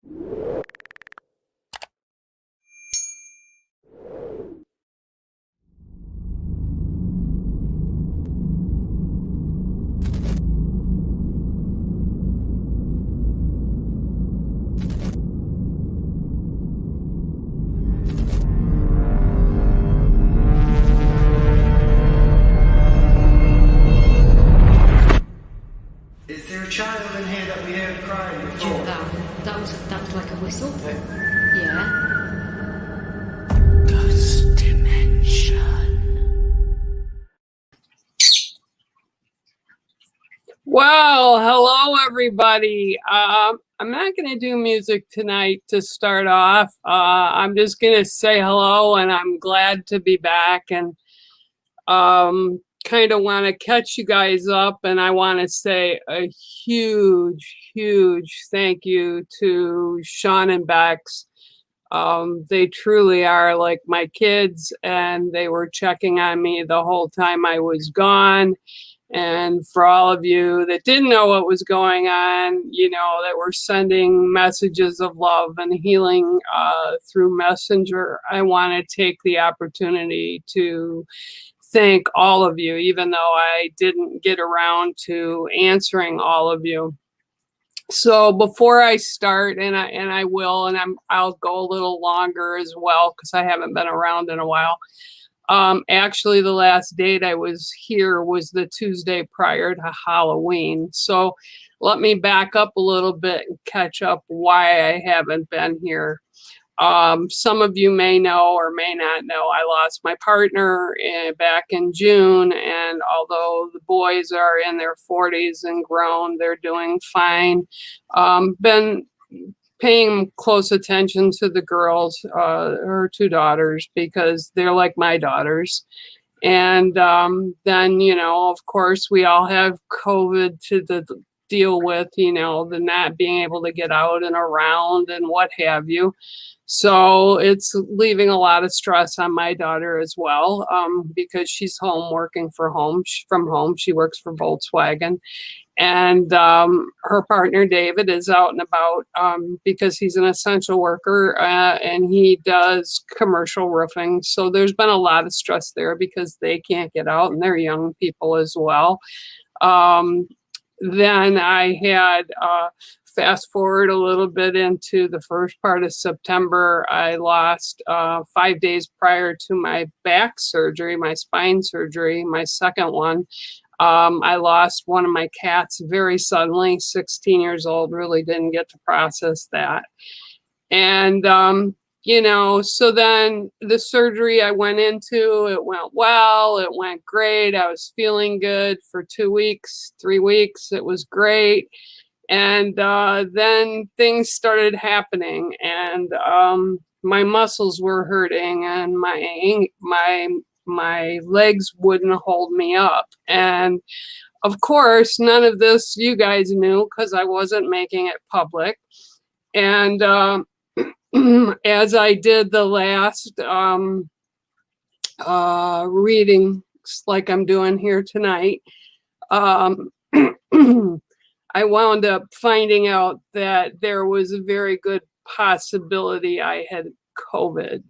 Is there a child in here that we heard crying before? That was like a whistle. Yeah. Yeah. Ghost dimension. Well, hello everybody. I'm not going to do music tonight to start off. I'm just going to say hello, and I'm glad to be back, and kind of want to catch you guys up, and I want to say a huge thank you to Sean and Bex. They truly are like my kids, and they were checking on me the whole time I was gone. And for all of you that didn't know what was going on, you know, that were sending messages of love and healing through Messenger, I want to take the opportunity to thank all of you, even though I didn't get around to answering all of you. So before I start, and I will, and I'll go a little longer as well because I haven't been around in a while. Actually, the last date I was here was the Tuesday prior to Halloween. So let me back up a little bit and catch up why I haven't been here. Some of you may know or may not know, I lost my partner back in June, and although the boys are in their 40s and grown, they're doing fine. Been paying close attention to the girls, her two daughters, because they're like my daughters. And then, you know, of course, we all have COVID to deal with, you know, the not being able to get out and around and what have you. So it's leaving a lot of stress on my daughter as well, because she's home working from home. She works for Volkswagen. And her partner, David, is out and about because he's an essential worker and he does commercial roofing. So there's been a lot of stress there because they can't get out, and they're young people as well. Then I had, fast forward a little bit into the first part of September, I lost 5 days prior to my back surgery, my spine surgery, my second one. I lost one of my cats very suddenly, 16 years old, really didn't get to process that. And, you know, so then the surgery I went into, it went well, it went great. I was feeling good for 2 weeks, 3 weeks. It was great. And then things started happening, and my muscles were hurting, and my legs wouldn't hold me up. And of course, none of this you guys knew because I wasn't making it public. And as I did the last reading, like I'm doing here tonight, I wound up finding out that there was a very good possibility I had COVID.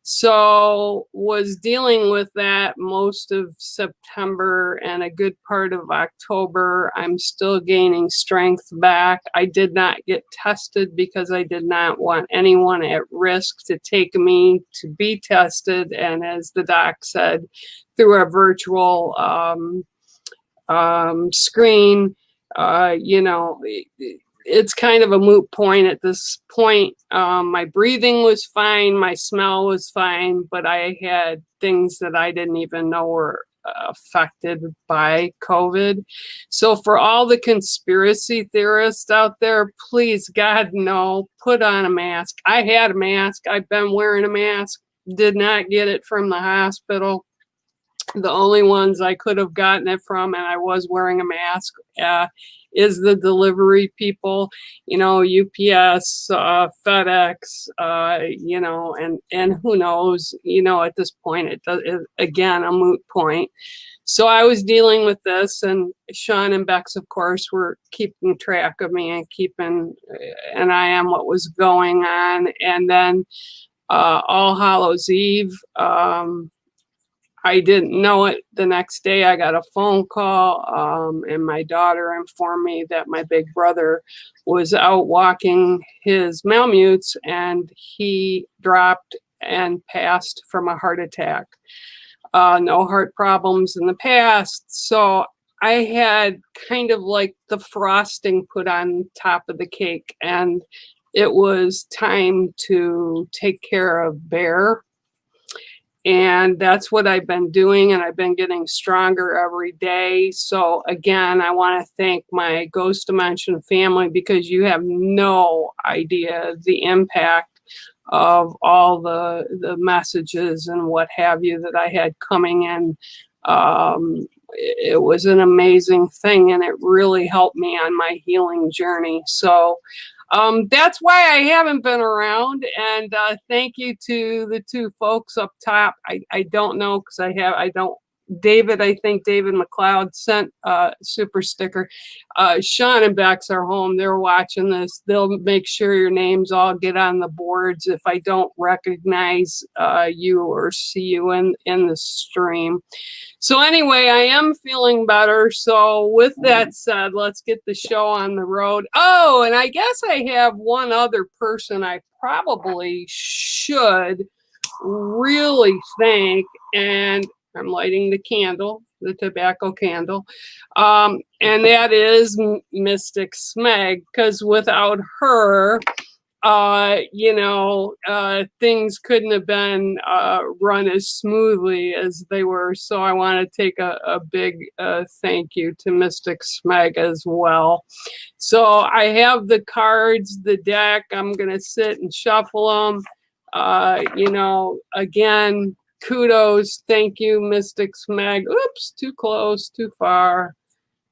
So was dealing with that most of September and a good part of October. I'm still gaining strength back. I did not get tested because I did not want anyone at risk to take me to be tested. And as the doc said, through a virtual screen, you know, it's kind of a moot point at this point. My breathing was fine, my smell was fine, but I had things that I didn't even know were affected by COVID. So for all the conspiracy theorists out there, please, God, no, put on a mask. I had a mask. I've been wearing a mask. Did not get it from the hospital. The only ones I could have gotten it from, and I was wearing a mask, is the delivery people, UPS, FedEx, and who knows, at this point, again, a moot point. So I was dealing with this, and Sean and Bex, of course, were keeping track of me and keeping an eye on what was going on. And then All Hallows Eve, I didn't know it. The next day I got a phone call, and my daughter informed me that my big brother was out walking his Malamutes and he dropped and passed from a heart attack. No heart problems in the past. So I had kind of like the frosting put on top of the cake, and it was time to take care of Bear. And that's what I've been doing, and I've been getting stronger every day. So again, I want to thank my Ghost Dimension family, because you have no idea the impact of all the messages and what have you that I had coming in. It was an amazing thing, and it really helped me on my healing journey. So that's why I haven't been around. And thank you to the two folks up top. I don't know, because David, I think David McLeod sent a super sticker. Sean and Bex are home. They're watching this. They'll make sure your names all get on the boards if I don't recognize you or see you in the stream. So anyway, I am feeling better. So with that said, let's get the show on the road. Oh, and I guess I have one other person I probably should really thank, and I'm lighting the candle, the tobacco candle, and that is Mystic Smeg, because without her, things couldn't have been run as smoothly as they were. So I want to take a big thank you to Mystic Smeg as well. So I have the cards, the deck. I'm going to sit and shuffle them. Again, kudos. Thank you, Mystic Smeg. Oops, too close, too far.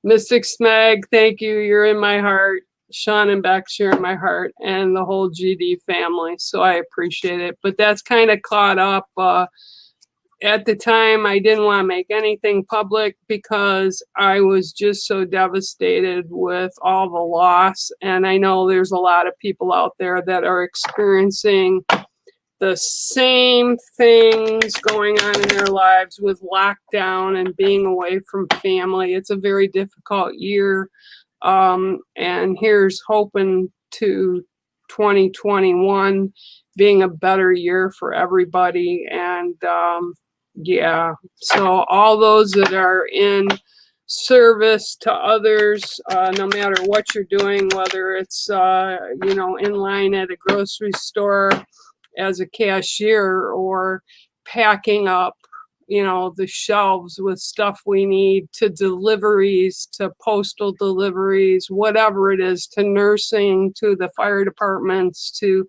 Mystic Smeg, thank you. You're in my heart. Sean and Bex, you're in my heart, and the whole GD family. So I appreciate it. But that's kind of caught up. At the time, I didn't want to make anything public because I was just so devastated with all the loss. And I know there's a lot of people out there that are experiencing the same things going on in their lives with lockdown and being away from family. It's a very difficult year. And here's hoping to 2021 being a better year for everybody. And yeah, so all those that are in service to others, no matter what you're doing, whether it's in line at a grocery store as a cashier, or packing up the shelves with stuff we need, to deliveries, to postal deliveries, whatever it is, to nursing, to the fire departments, to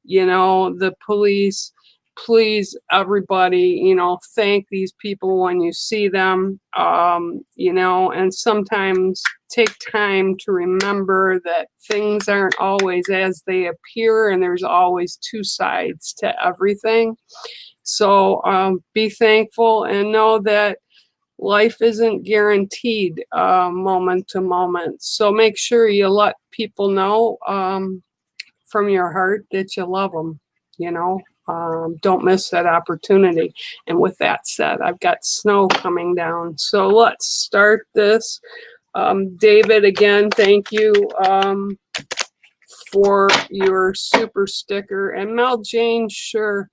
the police. Please, everybody, thank these people when you see them, and sometimes take time to remember that things aren't always as they appear, and there's always two sides to everything. So be thankful and know that life isn't guaranteed moment to moment. So make sure you let people know from your heart that you love them, don't miss that opportunity. And with that said, I've got snow coming down. So let's start this. David, again, thank you for your super sticker. And Mel Jane, sure.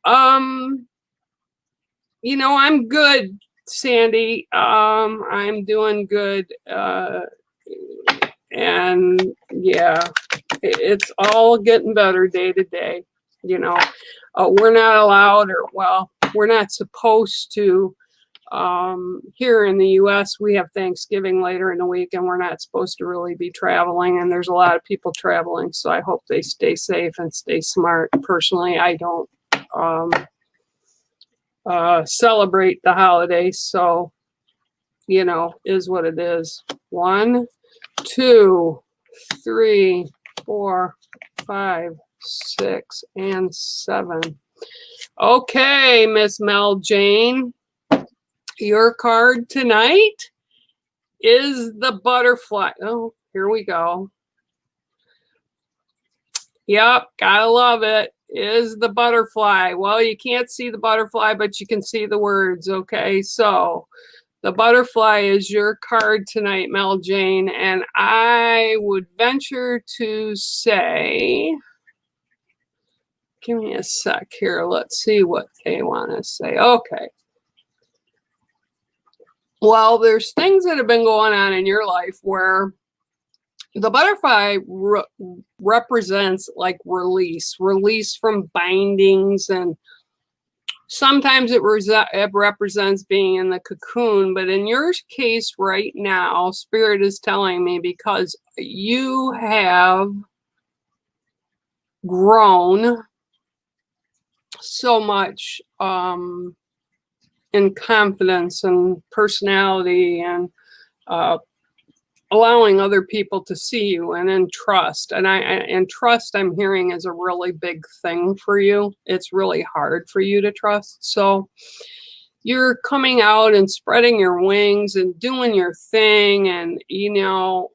I'm good, Sandy. I'm doing good. And yeah, it's all getting better day to day. We're not allowed, we're not supposed to. Here in the US, we have Thanksgiving later in the week, and we're not supposed to really be traveling. And there's a lot of people traveling. So I hope they stay safe and stay smart. Personally, I don't celebrate the holidays, so is what it is. 1, 2, 3, 4, 5, 6, and 7. Okay, Miss Mel Jane, your card tonight is the butterfly. Oh, here we go. Yep, gotta love it. Is the butterfly. Well, you can't see the butterfly, but you can see the words. Okay, so the butterfly is your card tonight, Mel Jane, and I would venture to say, give me a sec here. Let's see what they want to say. Okay. Well, there's things that have been going on in your life where the butterfly represents like release from bindings, and sometimes it represents being in the cocoon. But in your case right now, Spirit is telling me because you have grown so much in confidence and personality and allowing other people to see you, and in trust. And trust, I'm hearing, is a really big thing for you. It's really hard for you to trust. So you're coming out and spreading your wings and doing your thing, and, you know,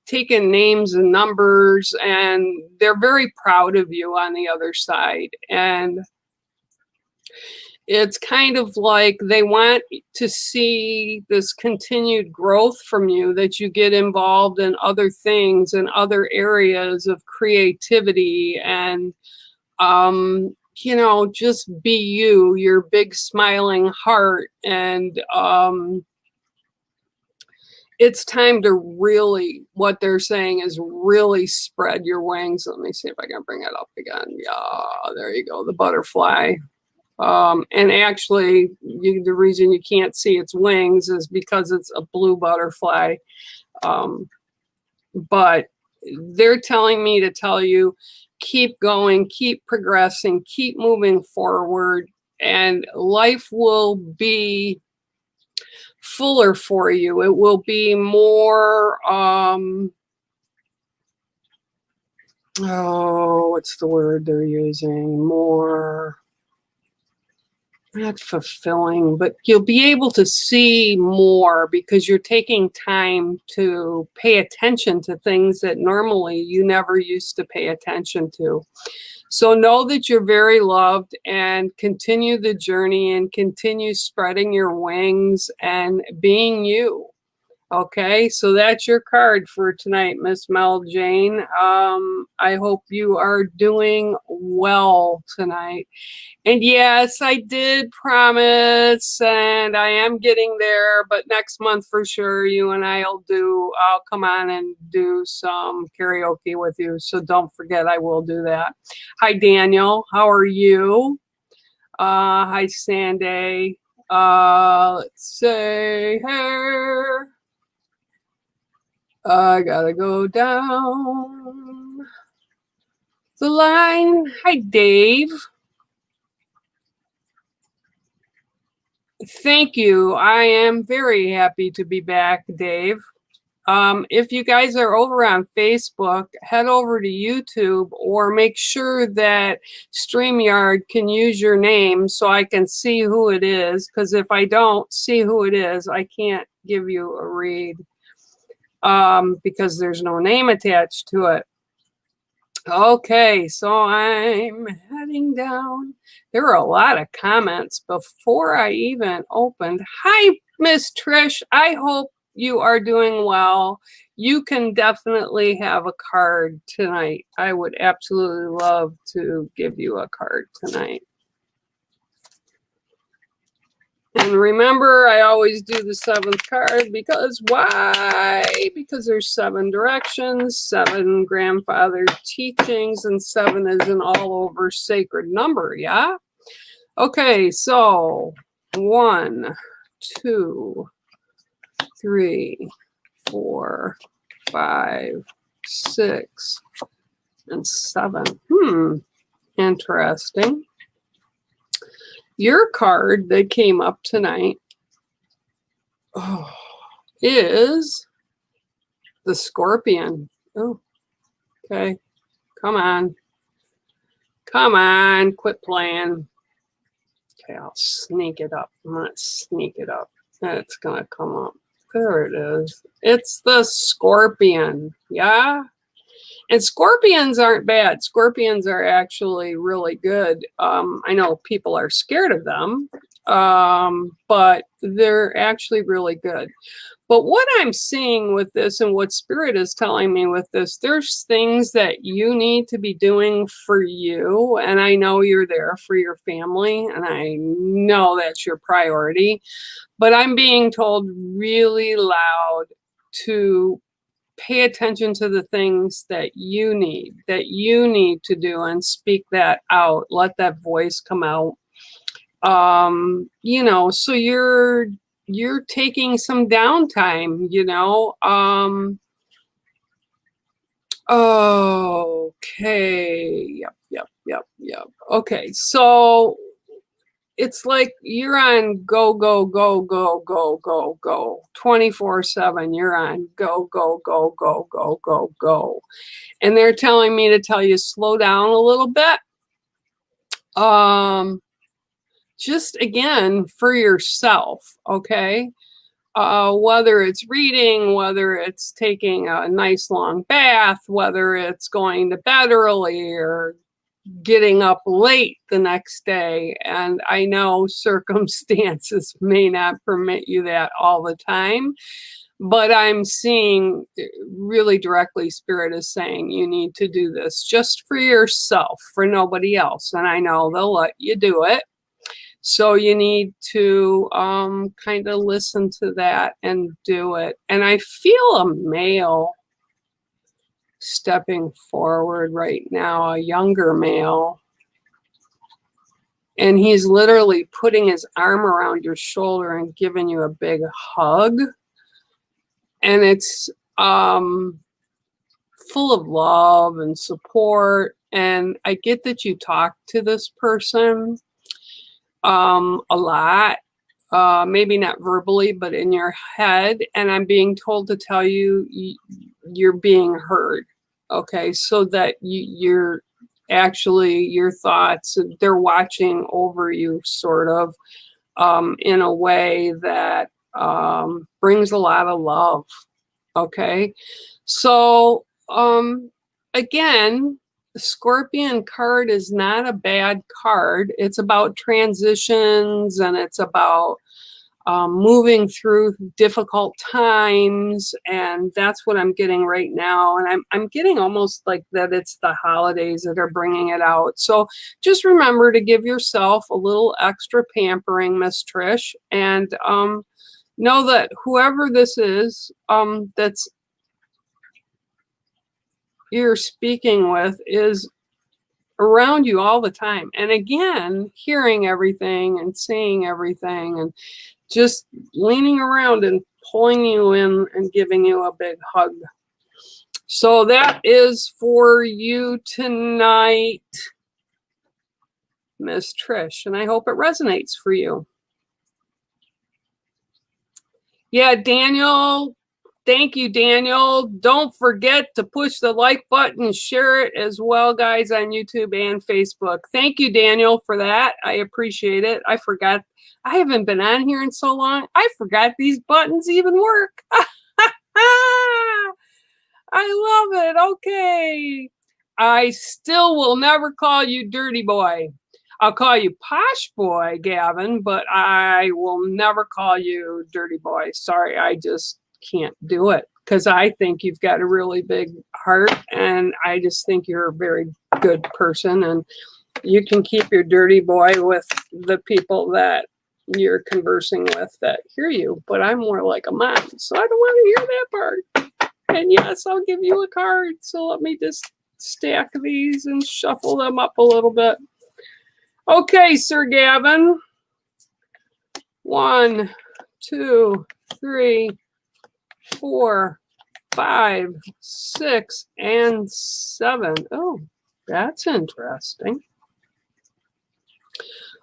taking names and numbers, and they're very proud of you on the other side. And it's kind of like they want to see this continued growth from you, that you get involved in other things and other areas of creativity, and, you know, just be you, your big smiling heart. And it's time to really, what they're saying is really spread your wings. Let me see if I can bring it up again. Yeah, there you go, the butterfly. And actually, the reason you can't see its wings is because it's a blue butterfly. But they're telling me to tell you, keep going, keep progressing, keep moving forward, and life will be fuller for you. It will be more, oh, what's the word they're using? More, not fulfilling, but you'll be able to see more because you're taking time to pay attention to things that normally you never used to pay attention to. So know that you're very loved, and continue the journey and continue spreading your wings and being you. Okay, so that's your card for tonight, Miss Mel Jane. I hope you are doing well tonight. And yes, I did promise, and I am getting there, but next month for sure, you and I'll come on and do some karaoke with you. So don't forget, I will do that. Hi, Daniel. How are you? Hi, Sandy. Let's say here. I gotta go down the line. Hi, Dave. Thank you. I am very happy to be back, Dave. If you guys are over on Facebook, head over to YouTube, or make sure that StreamYard can use your name so I can see who it is, because if I don't see who it is, I can't give you a read. Because there's no name attached to it. Okay, so I'm heading down. There were a lot of comments before I even opened. Hi, Miss Trish. I hope you are doing well. You can definitely have a card tonight. I would absolutely love to give you a card tonight. And remember, I always do the 7th card because why? Because there's 7 directions, 7 grandfather teachings, and 7 is an all-over sacred number, yeah? Okay, so 1, 2, 3, 4, 5, 6, and 7. Interesting. Your card that came up tonight is the Scorpion. Oh, okay. Come on. Come on. Quit playing. Okay, I'll sneak it up. I'm going to sneak it up. It's going to come up. There it is. It's the Scorpion. Yeah? And scorpions aren't bad. Scorpions are actually really good. I know people are scared of them, but they're actually really good. But what I'm seeing with this and what Spirit is telling me with this, there's things that you need to be doing for you. And I know you're there for your family, and I know that's your priority. But I'm being told really loud to pay attention to the things that you need to do, and speak that out. Let that voice come out. You know, so you're taking some downtime, you know. Okay. Yep. Okay, so it's like you're on go 24/7. You're on go. And they're telling me to tell you slow down a little bit. Just again for yourself, okay? Whether it's reading, whether it's taking a nice long bath, whether it's going to bed early or getting up late the next day. And I know circumstances may not permit you that all the time, but I'm seeing really directly Spirit is saying you need to do this just for yourself, for nobody else. And I know they'll let you do it. So you need to kind of listen to that and do it. And I feel a male stepping forward right now, a younger male. And he's literally putting his arm around your shoulder and giving you a big hug. And it's full of love and support. And I get that you talk to this person a lot, maybe not verbally, but in your head. And I'm being told to tell you you're being heard. Okay, so that you're actually, your thoughts, they're watching over you sort of in a way that brings a lot of love. Okay, so again, the Scorpion card is not a bad card. It's about transitions, and it's about moving through difficult times, and that's what I'm getting right now. And I'm getting almost like that it's the holidays that are bringing it out. So just remember to give yourself a little extra pampering, Miss Trish, and know that whoever this is that's you're speaking with is around you all the time. And again, hearing everything and seeing everything and just leaning around and pulling you in and giving you a big hug. So that is for you tonight, Miss Trish, and I hope it resonates for you. Yeah, Daniel. Thank you, Daniel. Don't forget to push the like button, share it as well, guys, on YouTube and Facebook. Thank you, Daniel, for that. I appreciate it. I forgot. I haven't been on here in so long. I forgot these buttons even work. I love it. Okay. I still will never call you dirty boy. I'll call you posh boy, Gavin, but I will never call you dirty boy. Sorry, I just can't do it, because I think you've got a really big heart, and I just think you're a very good person, and you can keep your dirty boy with the people that you're conversing with that hear you. But I'm more like a mom, so I don't want to hear that part. And yes, I'll give you a card. So let me just stack these and shuffle them up a little bit. Okay, Sir Gavin. 1, 2, 3, 4, 5, 6, and 7. Oh, that's interesting.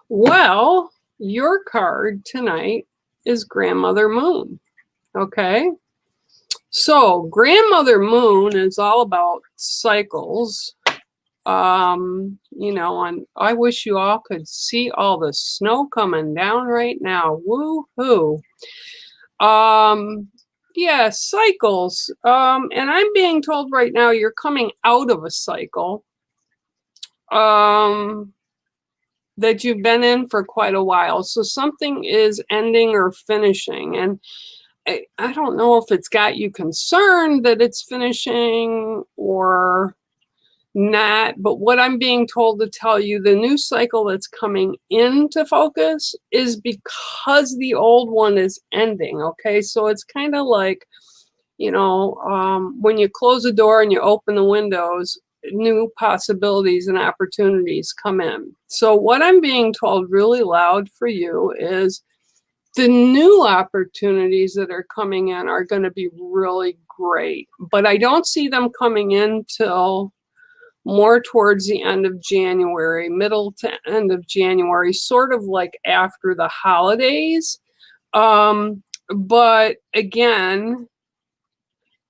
Well, your card tonight is Grandmother Moon. Okay. So grandmother moon is all about cycles. You know, and I wish you all could see all the snow coming down right now. Woo-hoo. Yeah, cycles. And I'm being told right now you're coming out of a cycle that you've been in for quite a while. So something is ending or finishing. And I don't know if it's got you concerned that it's finishing or not, but what I'm being told to tell you, the new cycle that's coming into focus is because the old one is ending. Okay, so it's kind of like, you know, when you close a door and you open the windows, new possibilities and opportunities come in. So what I'm being told really loud for you is the new opportunities that are coming in are going to be really great, but I don't see them coming in till more towards the end of January, middle to end of January, sort of like after the holidays. But again,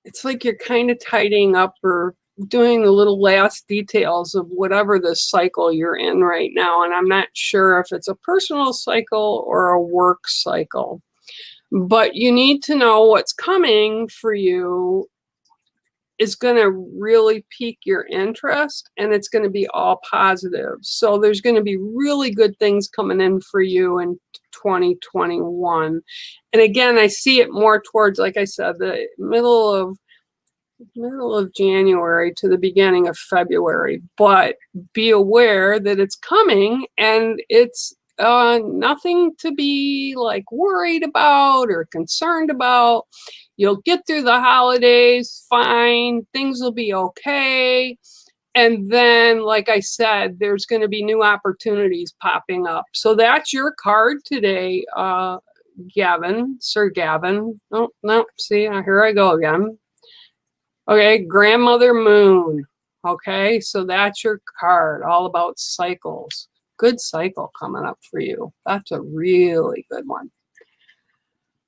it's like you're kind of tidying up or doing the little last details of whatever the cycle you're in right now. And I'm not sure if it's a personal cycle or a work cycle, but you need to know what's coming for you is going to really pique your interest, and it's going to be all positive. So there's going to be really good things coming in for you in 2021. And again, I see it more towards, like I said, the middle of January to the beginning of February. But be aware that it's coming, and it's nothing to be like worried about or concerned about. You'll get through the holidays fine. Things will be okay. And then, like I said, there's going to be new opportunities popping up. So that's your card today, Gavin, Sir Gavin. Oh, no, see, here I go again. Okay, grandmother moon. Okay, so that's your card, all about cycles. Good cycle coming up for you. That's a really good one.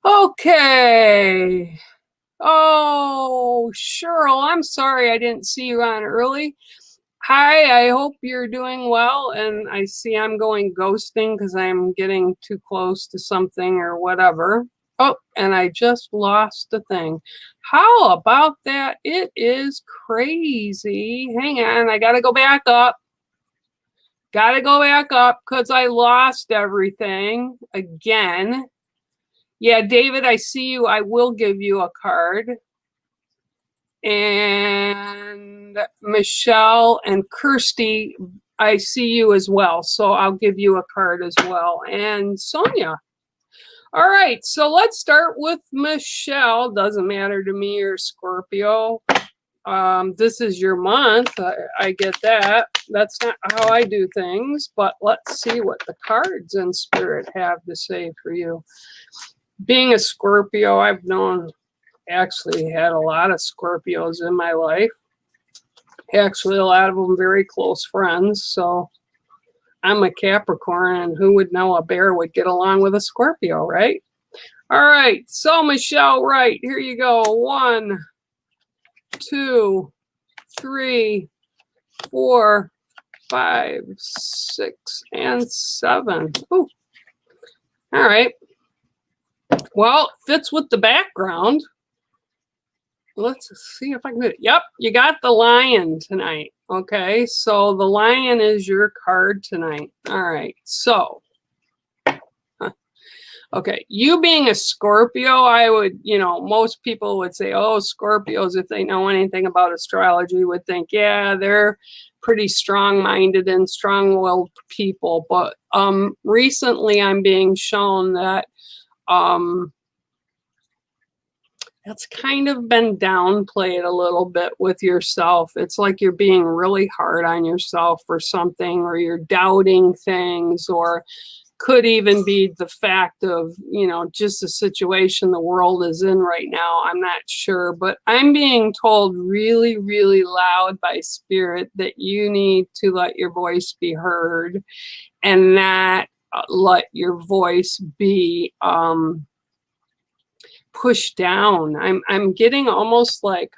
Okay. Oh, Cheryl, I'm sorry I didn't see you on early. Hi, I hope you're doing well. And I see I'm going ghosting because I'm getting too close to something or whatever. Oh, and I just lost the thing. How about that? It is crazy. Hang on, I gotta go back up. Gotta go back up because I lost everything again. Yeah, David, I see you. I will give you a card. And Michelle and Kirsty, I see you as well. So I'll give you a card as well. And Sonia. All right, so let's start with Michelle. Doesn't matter to me, you're Scorpio. This is your month. I get that. That's not how I do things, but let's see what the cards in spirit have to say for you. Being a Scorpio, I've actually had a lot of Scorpios in my life. Actually, a lot of them very close friends. So I'm a Capricorn, and who would know a bear would get along with a Scorpio, right? All right, so Michelle, right, here you go. 1, 2, 3, 4, 5, 6, and 7. Ooh. All right. Well, fits with the background. Let's see if I can get it. Yep, you got the lion tonight. Okay, so the lion is your card tonight. All right, so okay, you being a Scorpio, I would, most people would say, oh, Scorpios, if they know anything about astrology, would think, yeah, they're pretty strong-minded and strong-willed people. But recently I'm being shown that that's kind of been downplayed a little bit with yourself. It's like you're being really hard on yourself for something, or you're doubting things, or could even be the fact of, just the situation the world is in right now. I'm not sure, but I'm being told really, really loud by spirit that you need to let your voice be heard and not let your voice be pushed down. I'm getting almost like,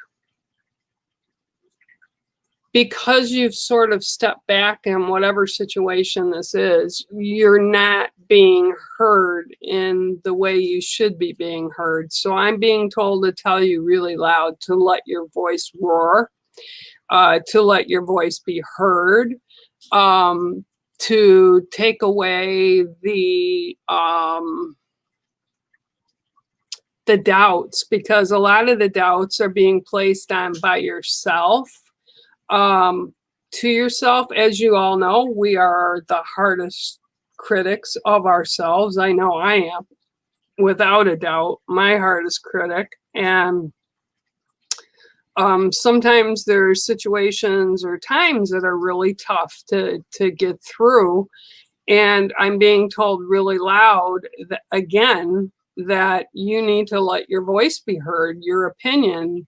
because you've sort of stepped back in whatever situation this is, you're not being heard in the way you should be being heard. So I'm being told to tell you really loud to let your voice roar, to let your voice be heard, to take away the doubts, because a lot of the doubts are being placed on by yourself. To yourself. As you all know, we are the hardest critics of ourselves. I know I am, without a doubt, my hardest critic. And sometimes there's situations or times that are really tough to get through. And I'm being told really loud that, again, that you need to let your voice be heard, your opinion.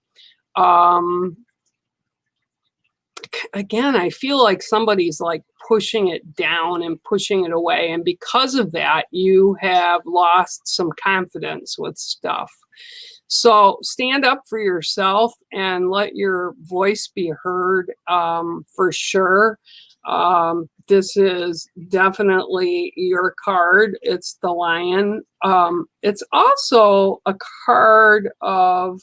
Again, I feel like somebody's like pushing it down and pushing it away. And because of that, you have lost some confidence with stuff. So stand up for yourself and let your voice be heard, for sure. This is definitely your card. It's the Lion. It's also a card of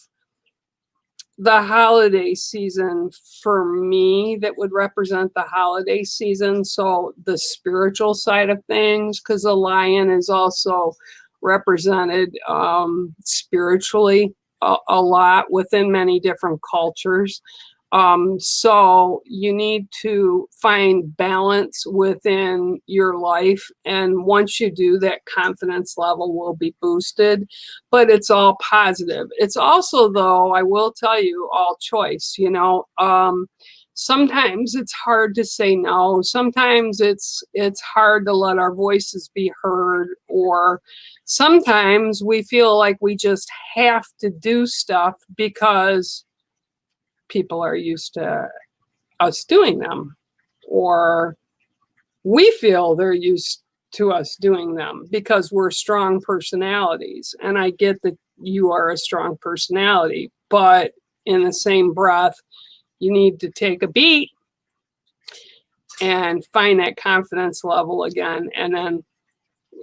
the holiday season for me, that would represent the holiday season. So the spiritual side of things, because the lion is also represented spiritually a lot within many different cultures. So you need to find balance within your life. And once you do, that confidence level will be boosted, but it's all positive. It's also, though, I will tell you, all choice, you know. Sometimes it's hard to say no. Sometimes it's hard to let our voices be heard, or sometimes we feel like we just have to do stuff because people are used to us doing them, or we feel they're used to us doing them because we're strong personalities. And I get that you are a strong personality, but in the same breath, you need to take a beat and find that confidence level again, and then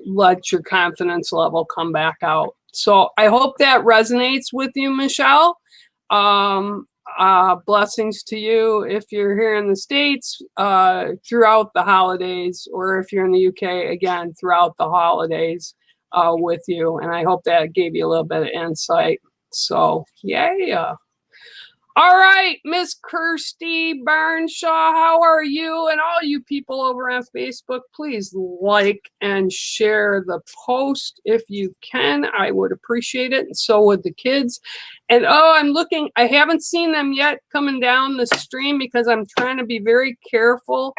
let your confidence level come back out. So I hope that resonates with you, Michelle. Blessings to you if you're here in the States throughout the holidays, or if you're in the UK, again, throughout the holidays with you. And I hope that gave you a little bit of insight. So, yeah. All right, Miss Kirsty Barnshaw, how are you? And all you people over on Facebook, please like and share the post if you can. I would appreciate it, and so would the kids. And I'm looking, I haven't seen them yet coming down the stream because I'm trying to be very careful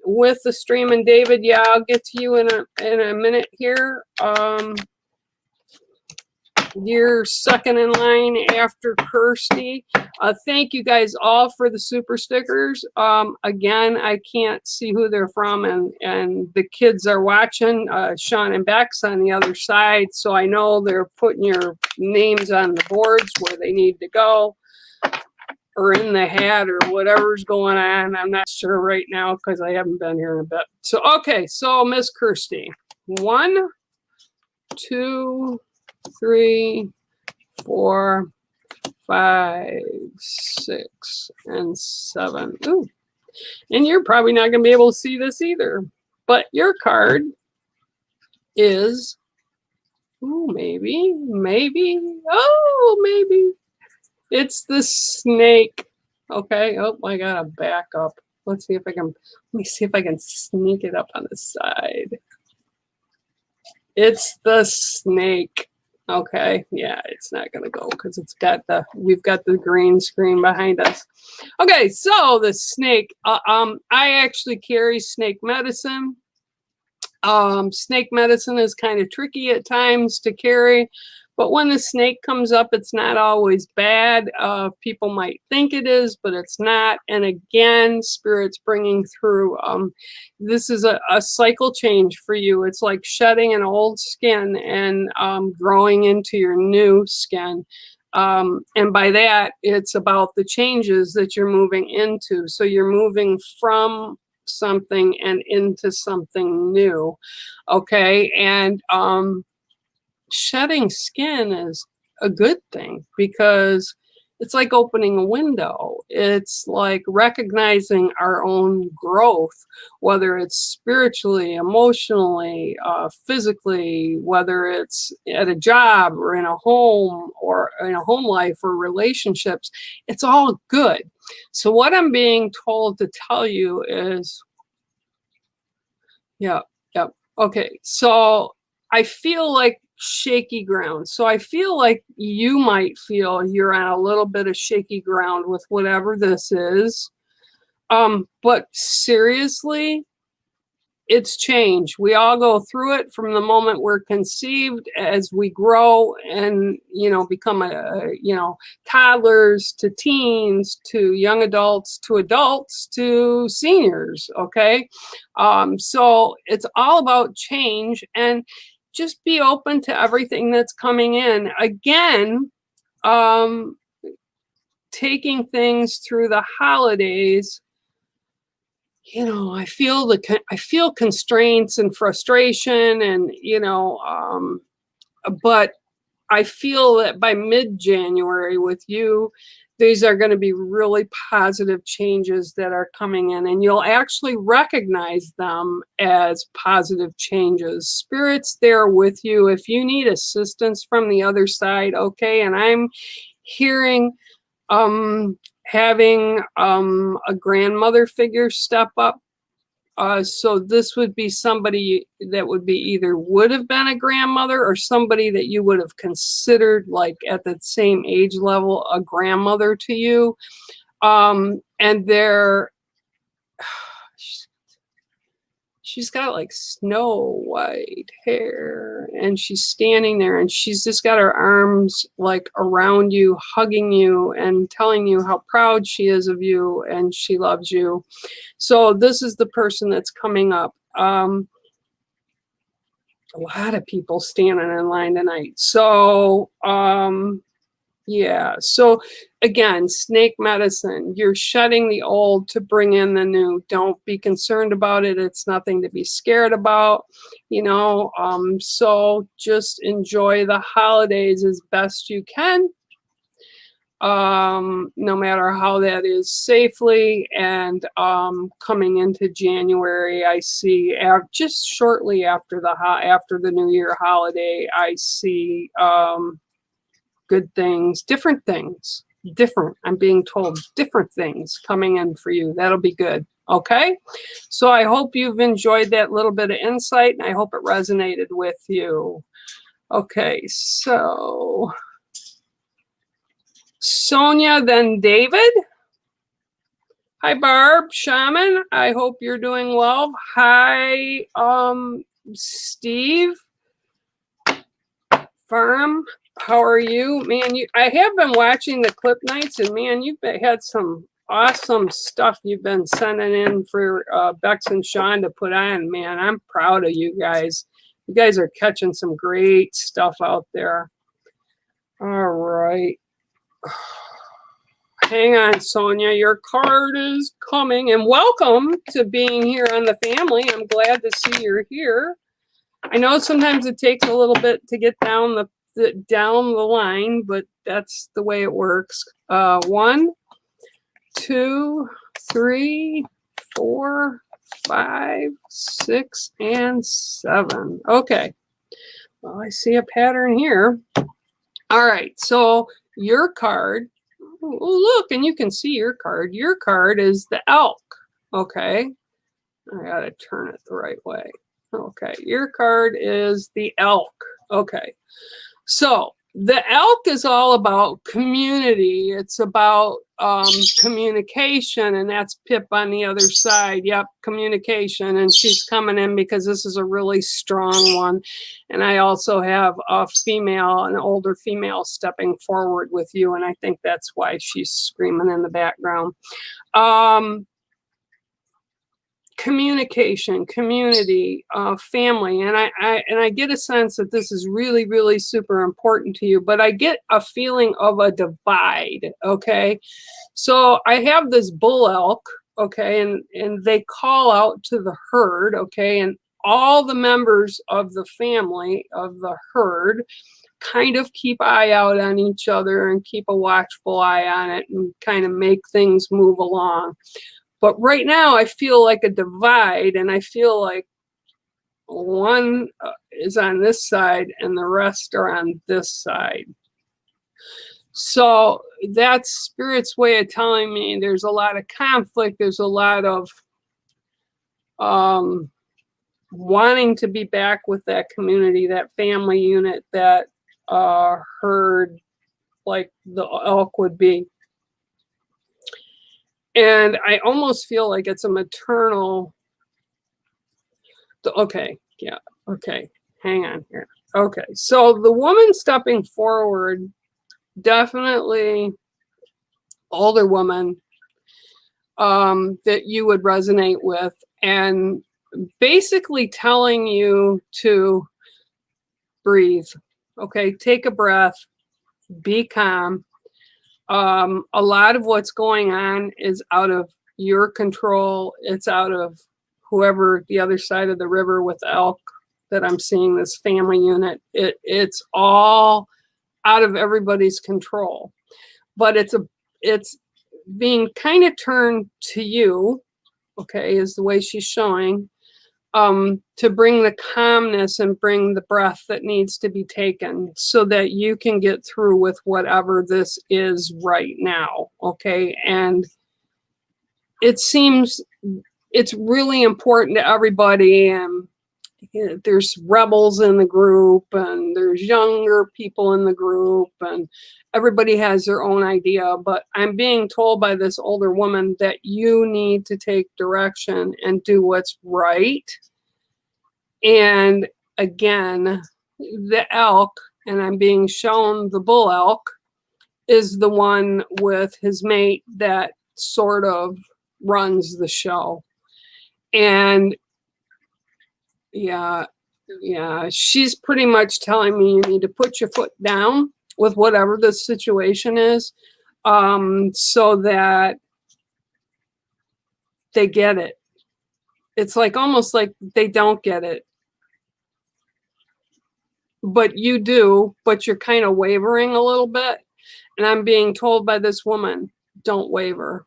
with the stream. And David, yeah, I'll get to you in a minute here. You're second in line after Kirsty. Thank you guys all for the super stickers. Again, I can't see who they're from, and the kids are watching. Sean and Bex on the other side, so I know they're putting your names on the boards where they need to go, or in the hat, or whatever's going on. I'm not sure right now because I haven't been here in a bit. So, okay, so Miss Kirsty, 1, 2, 3, 4, 5, 6, and 7. Ooh. And you're probably not going to be able to see this either. But your card is, ooh, maybe. Oh, maybe. It's the snake. Okay. Oh, I got to back up. Let me see if I can sneak it up on the side. It's the snake. Okay, yeah, it's not gonna go because we've got the green screen behind us. Okay, so the snake. I actually carry snake medicine. Snake medicine is kind of tricky at times to carry, But when the snake comes up, it's not always bad. People might think it is, but it's not. And again, Spirit's bringing through, this is a cycle change for you. It's like shedding an old skin and growing into your new skin. And by that, it's about the changes that you're moving into. So you're moving from something and into something new. Okay. And shedding skin is a good thing because it's like opening a window. It's like recognizing our own growth, whether it's spiritually, emotionally, physically, whether it's at a job or in a home or in a home life or relationships. It's all good. So what I'm being told to tell you is, yeah. Okay. So I feel like shaky ground. So I feel like you might feel you're on a little bit of shaky ground with whatever this is. But seriously, it's change. We all go through it from the moment we're conceived as we grow and, become toddlers to teens to young adults to seniors. Okay. So it's all about change, and just be open to everything that's coming in. Again, taking things through the holidays, I feel constraints and frustration and, but I feel that by mid-January with you, these are going to be really positive changes that are coming in, and you'll actually recognize them as positive changes. Spirit's there with you. If you need assistance from the other side, okay, and I'm hearing having a grandmother figure step up. So this would be somebody that would have been a grandmother, or somebody that you would have considered like at the same age level, a grandmother to you. And she's got like snow white hair, and she's standing there, and she's just got her arms like around you, hugging you and telling you how proud she is of you and she loves you. So this is the person that's coming up. A lot of people standing in line tonight. So yeah. So again, snake medicine, you're shedding the old to bring in the new. Don't be concerned about it. It's nothing to be scared about, so just enjoy the holidays as best you can. No matter how that is, safely. And coming into January, I see just shortly after the New Year holiday, I see good things, different things, I'm being told different things coming in for you. That'll be good. Okay. So I hope you've enjoyed that little bit of insight, and I hope it resonated with you. Okay. So Sonia, then David. Hi, Barb, Shaman. I hope you're doing well. Hi, Steve. Farm. How are you? Man, I have been watching the clip nights, and man, you've had some awesome stuff you've been sending in for Bex and Sean to put on. Man, I'm proud of you guys. You guys are catching some great stuff out there. All right. Hang on, Sonia. Your card is coming, and welcome to being here on the family. I'm glad to see you're here. I know sometimes it takes a little bit to get down the line, but that's the way it works. 1, 2, 3, 4, 5, 6, and 7. Okay. Well, I see a pattern here. All right. So your card. Oh, look, and you can see your card. Your card is the elk. Okay. I gotta turn it the right way. Okay. Your card is the elk. Okay. So The elk is all about community. It's about communication, and that's Pip on the other side. Yep, communication. And she's coming in because this is a really strong one. And I also have a female, an older female stepping forward with you, and I think that's why she's screaming in the background. Communication, community, family, and I get a sense that this is really, really super important to you, but I get a feeling of a divide. Okay, so I have this bull elk, okay, and they call out to the herd, okay, and all the members of the family of the herd kind of keep eye out on each other and keep a watchful eye on it and kind of make things move along. But right now I feel like a divide, and I feel like one is on this side and the rest are on this side. So that's Spirit's way of telling me there's a lot of conflict. There's a lot of wanting to be back with that community, that family unit, that herd, like the elk would be. And I almost feel like it's a maternal. Okay, yeah, okay, hang on here. Okay, so the woman stepping forward, definitely older woman that you would resonate with, and basically telling you to breathe. Okay, take a breath, be calm. A lot of what's going on is out of your control. It's out of whoever the other side of the river with elk that I'm seeing, this family unit. It's all out of everybody's control. But it's being kind of turned to you, okay, is the way she's showing, to bring the calmness and bring the breath that needs to be taken so that you can get through with whatever this is right now, okay? And it seems it's really important to everybody, and there's rebels in the group, and there's younger people in the group, and everybody has their own idea, but I'm being told by this older woman that you need to take direction and do what's right. And again, the elk, and I'm being shown the bull elk, is the one with his mate that sort of runs the show. And yeah, she's pretty much telling me you need to put your foot down with whatever the situation is, so that they get it. It's like almost like they don't get it. But you do, but you're kind of wavering a little bit. And I'm being told by this woman, don't waver.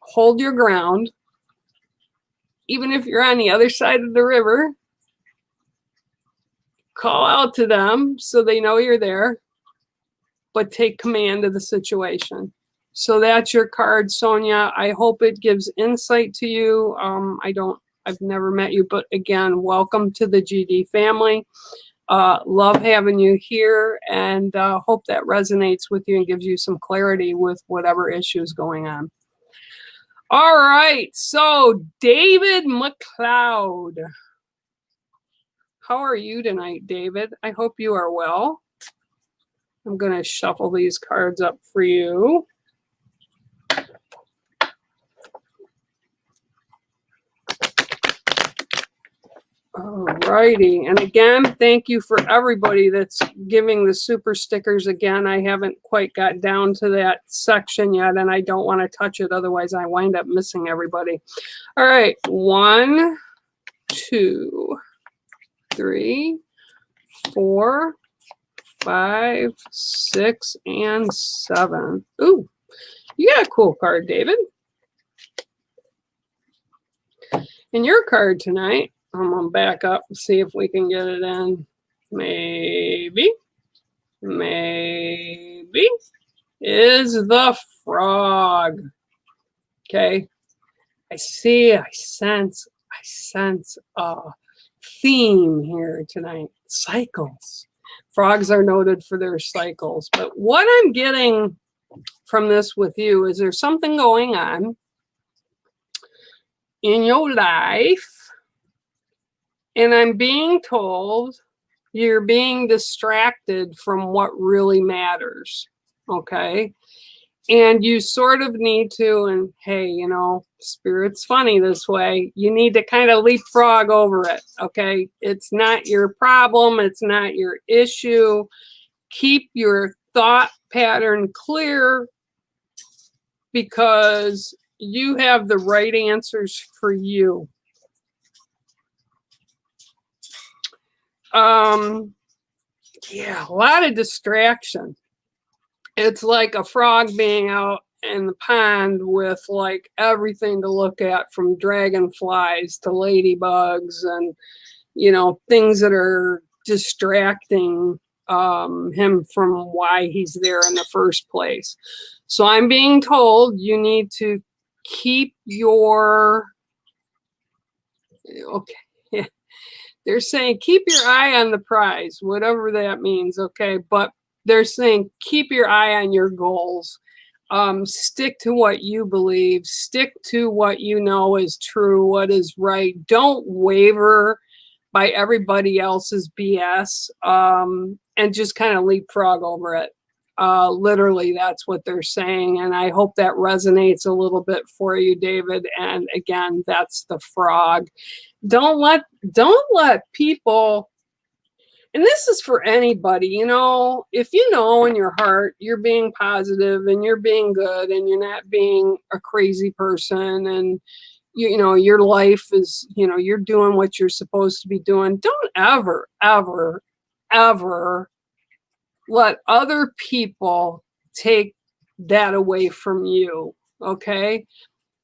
Hold your ground. Even if you're on the other side of the river, call out to them so they know you're there, but take command of the situation. So that's your card, Sonia. I hope it gives insight to you. I've never met you, but again, welcome to the GD family. Love having you here, and hope that resonates with you and gives you some clarity with whatever issue is going on. All right, so David McLeod. How are you tonight, David? I hope you are well. I'm going to shuffle these cards up for you. All righty. And again, thank you for everybody that's giving the super stickers. Again, I haven't quite got down to that section yet, and I don't want to touch it. Otherwise, I wind up missing everybody. All right. 1, 2, 3, 4, 5, 6, and 7. Ooh, you got a cool card, David. And your card tonight, I'm going to back up and see if we can get it in. Maybe, is the frog. Okay. I sense a theme here tonight. Cycles. Frogs are noted for their cycles. But what I'm getting from this with you is there's something going on in your life, and I'm being told you're being distracted from what really matters, okay? And you sort of need to, and hey, you know, Spirit's funny this way, you need to kind of leapfrog over it, okay? It's not your problem, it's not your issue. Keep your thought pattern clear, because you have the right answers for you. Yeah, a lot of distraction. It's like a frog being out in the pond with like everything to look at, from dragonflies to ladybugs and, you know, things that are distracting him from why he's there in the first place. So I'm being told you need to keep your, okay, they're saying keep your eye on the prize, whatever that means, okay? But they're saying keep your eye on your goals. Stick to what you believe. Stick to what you know is true, what is right. Don't waver by everybody else's BS, and just kind of leapfrog over it. Literally, that's what they're saying. And I hope that resonates a little bit for you, David. And again, that's the frog. Don't let people, and this is for anybody, you know, if you know in your heart you're being positive and you're being good and you're not being a crazy person, and you know your life is, you know, you're doing what you're supposed to be doing, don't ever, ever, ever let other people take that away from you, okay?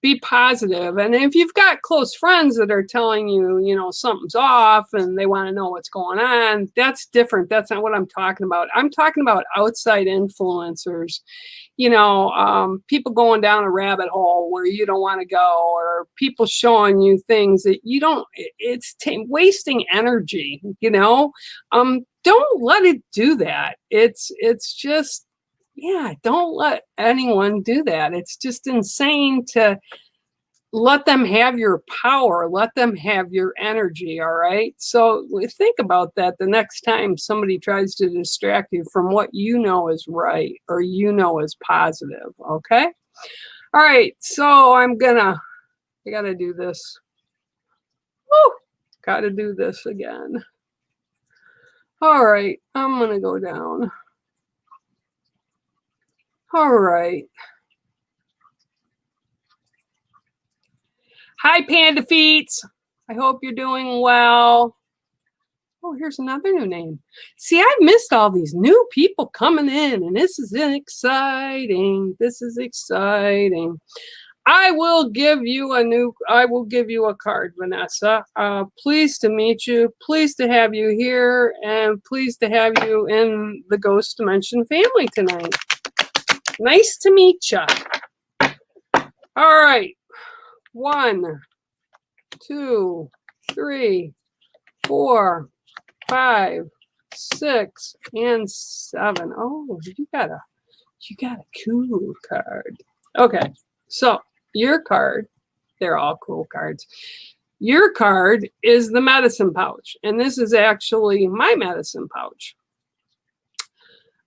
Be positive. And if you've got close friends that are telling you, you know, something's off and they want to know what's going on, that's different. That's not what I'm talking about. I'm talking about outside influencers, you know, people going down a rabbit hole where you don't want to go, or people showing you things that you don't, it's wasting energy, you know. Don't let it do that. It's just, yeah, don't let anyone do that. It's just insane to let them have your power, let them have your energy, all right? So think about that the next time somebody tries to distract you from what you know is right or you know is positive, okay? All right, so I gotta do this. Woo! Gotta do this again. All right, I'm gonna go down. All right. Hi, Panda Feets. I hope you're doing well. Oh, here's another new name. See, I missed all these new people coming in, and this is exciting. This is exciting. I will give you a card, Vanessa. Pleased to meet you. Pleased to have you here, and pleased to have you in the Ghost Dimension family tonight. Nice to meet you. All right. 1, 2, 3, 4, 5, 6, and 7. Oh, you got a cool card. Okay, so your card, they're all cool cards. Your card is the medicine pouch, and this is actually my medicine pouch.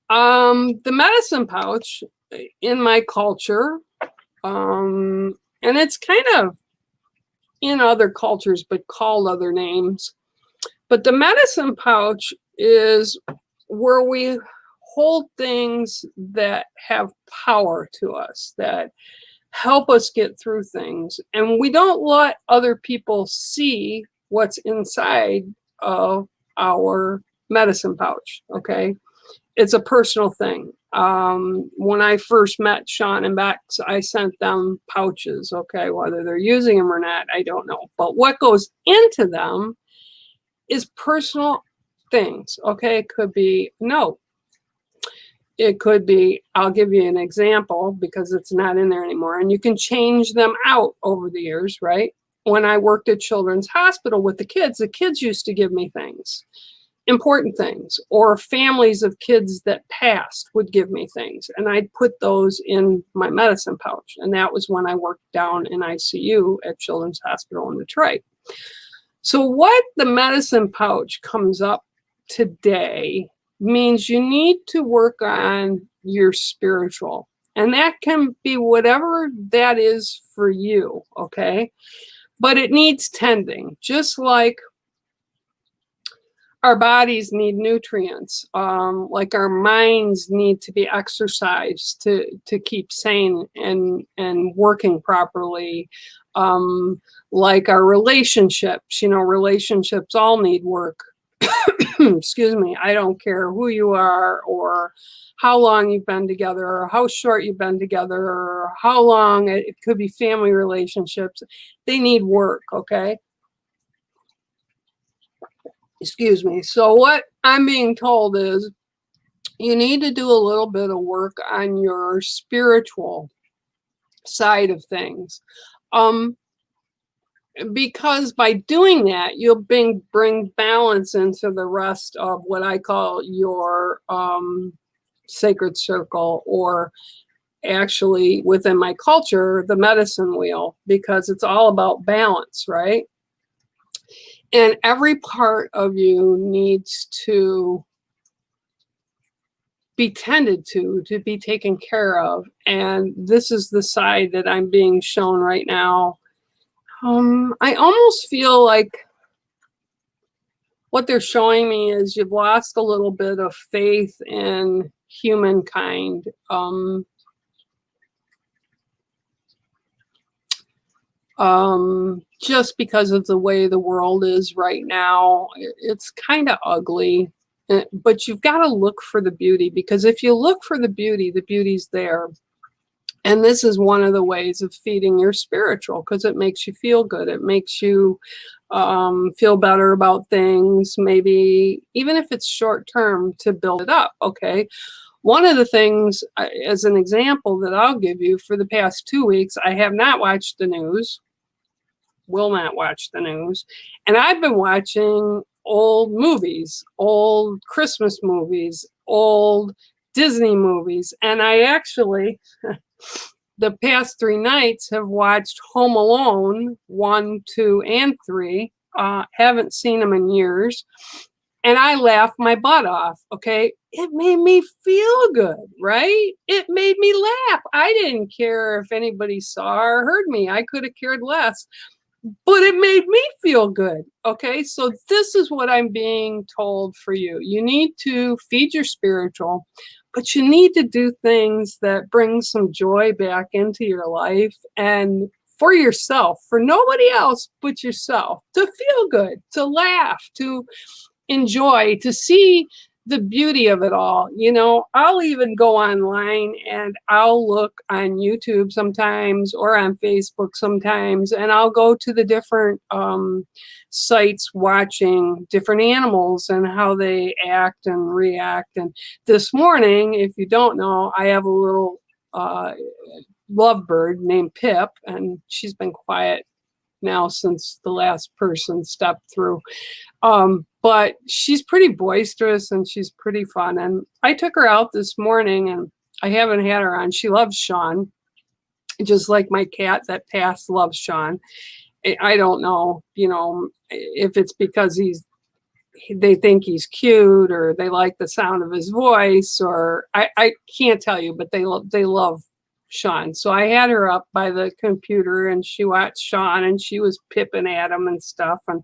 The medicine pouch in my culture, and it's kind of in other cultures but called other names, but the medicine pouch is where we hold things that have power to us, that help us get through things, and we don't let other people see what's inside of our medicine pouch, okay? It's a personal thing. When I first met Sean and Bex, I sent them pouches, okay? Whether they're using them or not, I don't know. But what goes into them is personal things, okay? It could be a note. It could be, I'll give you an example because it's not in there anymore, and you can change them out over the years, right? When I worked at Children's Hospital with the kids used to give me things. important things, or families of kids that passed would give me things, and I'd put those in my medicine pouch. And that was when I worked down in ICU at Children's Hospital in Detroit. So what the medicine pouch comes up today means you need to work on your spiritual, and that can be whatever that is for you, okay? But it needs tending, just like our bodies need nutrients, like our minds need to be exercised to keep sane and working properly. Like our relationships, you know, relationships all need work. Excuse me. I don't care who you are, or how long you've been together, or how short you've been together, or how long. It could be family relationships. They need work, okay? Excuse me. So what I'm being told is you need to do a little bit of work on your spiritual side of things. Because by doing that, you'll bring balance into the rest of what I call your sacred circle, or actually within my culture, the medicine wheel, because it's all about balance, right? And every part of you needs to be tended to be taken care of. And this is the side that I'm being shown right now. I almost feel like what they're showing me is you've lost a little bit of faith in humankind. Just because of the way the world is right now, it's kind of ugly. But you've got to look for the beauty, because if you look for the beauty's there. And this is one of the ways of feeding your spiritual, because it makes you feel good. It makes you feel better about things, maybe even if it's short term, to build it up, okay? One of the things, as an example, that I'll give you, for the past 2 weeks, I have not watched the news, will not watch the news, and I've been watching old movies, old Christmas movies, old Disney movies, and I actually... the past 3 nights have watched Home Alone 1, 2, and 3. Haven't seen them in years. And I laughed my butt off, okay? It made me feel good, right? It made me laugh. I didn't care if anybody saw or heard me. I could have cared less. But it made me feel good, okay? So this is what I'm being told for you. You need to feed your spiritual, but you need to do things that bring some joy back into your life, and for yourself, for nobody else but yourself, to feel good, to laugh, to enjoy, to see the beauty of it all. You know, I'll even go online and I'll look on YouTube sometimes, or on Facebook sometimes, and I'll go to the different sites watching different animals and how they act and react. And this morning, if you don't know, I have a little lovebird named Pip, and she's been quiet now since the last person stepped through. But she's pretty boisterous and she's pretty fun. And I took her out this morning, and I haven't had her on. She loves Sean, just like my cat that passed loves Sean. I don't know, you know, if it's because they think he's cute, or they like the sound of his voice, or I can't tell you, but they love Sean. So I had her up by the computer, and she watched Sean, and she was pipping at him and stuff. And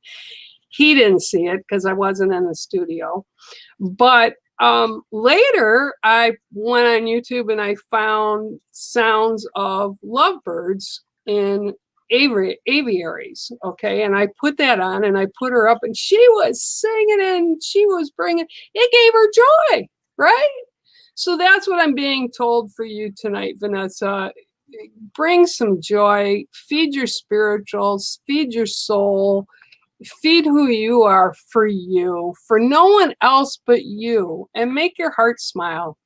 he didn't see it because I wasn't in the studio. But later, I went on YouTube and I found sounds of lovebirds in aviaries, okay? And I put that on, and I put her up, and she was singing, and she was bringing, it gave her joy, right? So that's what I'm being told for you tonight, Vanessa. Bring some joy, feed your spirituals, feed your soul, feed who you are for you, for no one else but you, and make your heart smile.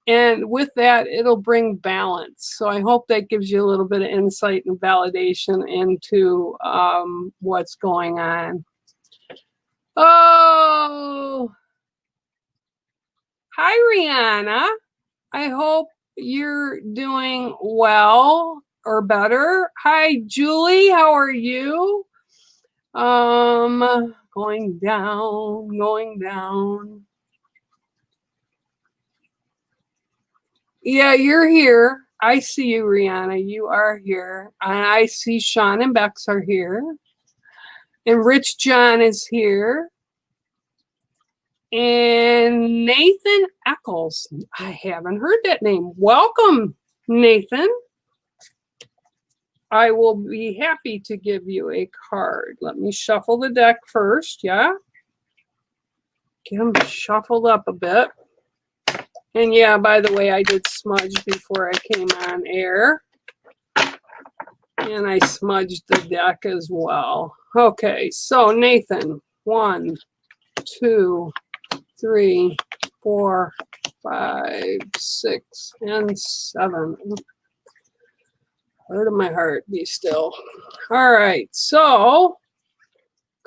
And with that, it'll bring balance. So I hope that gives you a little bit of insight and validation into what's going on. Oh, hi, Rihanna. I hope you're doing well or better. Hi, Julie. How are you? Going down, going down. Yeah, you're here. I see you, Rihanna. You are here. And I see Sean and Bex are here. And Rich John is here. And Nathan Eccles. I haven't heard that name. Welcome, Nathan. I will be happy to give you a card. Let me shuffle the deck first, yeah? Get them shuffled up a bit. And yeah, by the way, I did smudge before I came on air. And I smudged the deck as well. Okay, so Nathan, 1, 2, 3, 4, 5, 6, and 7. Heart of my heart, be still. All right, so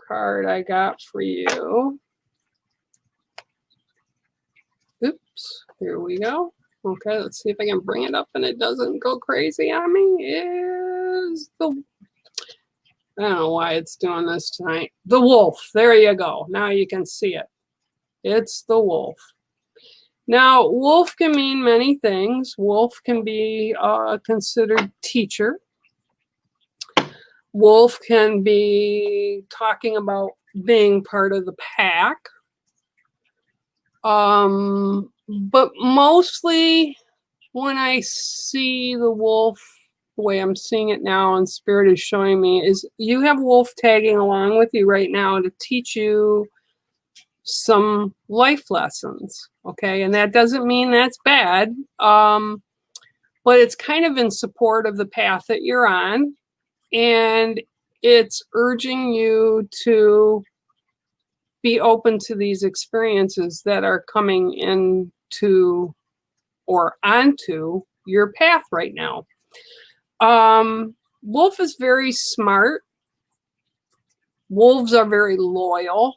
card I got for you. Oops, here we go. Okay, let's see if I can bring it up and it doesn't go crazy on me. Is the, I don't know why it's doing this tonight. The wolf. There you go. Now you can see it. It's the wolf. Now, wolf can mean many things. Wolf can be considered teacher. Wolf can be talking about being part of the pack. But mostly when I see the wolf, the way I'm seeing it now and Spirit is showing me, is you have wolf tagging along with you right now to teach you some life lessons, okay? And that doesn't mean that's bad, but it's kind of in support of the path that you're on, and it's urging you to be open to these experiences that are coming into or onto your path right now. Wolf is very smart. Wolves are very loyal.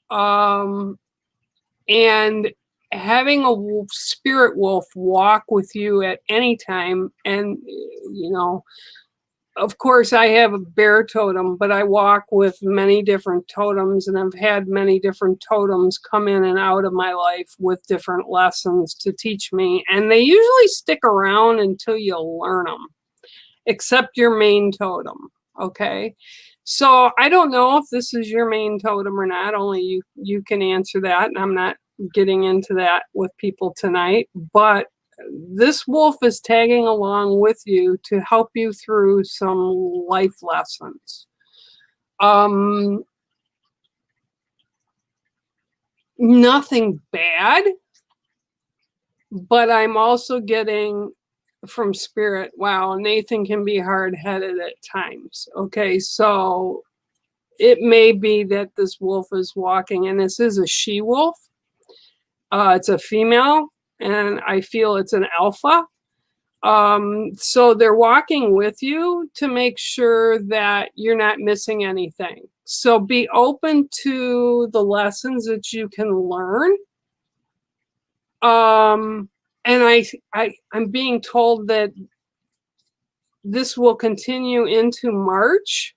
And having a wolf, spirit wolf walk with you at any time, and you know, of course I have a bear totem, but I walk with many different totems, and I've had many different totems come in and out of my life with different lessons to teach me, and they usually stick around until you learn them, except your main totem, okay? So I don't know if this is your main totem or not. Only you can answer that, and I'm not getting into that with people tonight. But this wolf is tagging along with you to help you through some life lessons. Nothing bad, but I'm also getting from Spirit, wow, Nathan can be hard-headed at times. Okay, so it may be that this wolf is walking, and this is a she-wolf. It's a female, and I feel it's an alpha. So they're walking with you to make sure that you're not missing anything. So be open to the lessons that you can learn. And I'm being told that this will continue into March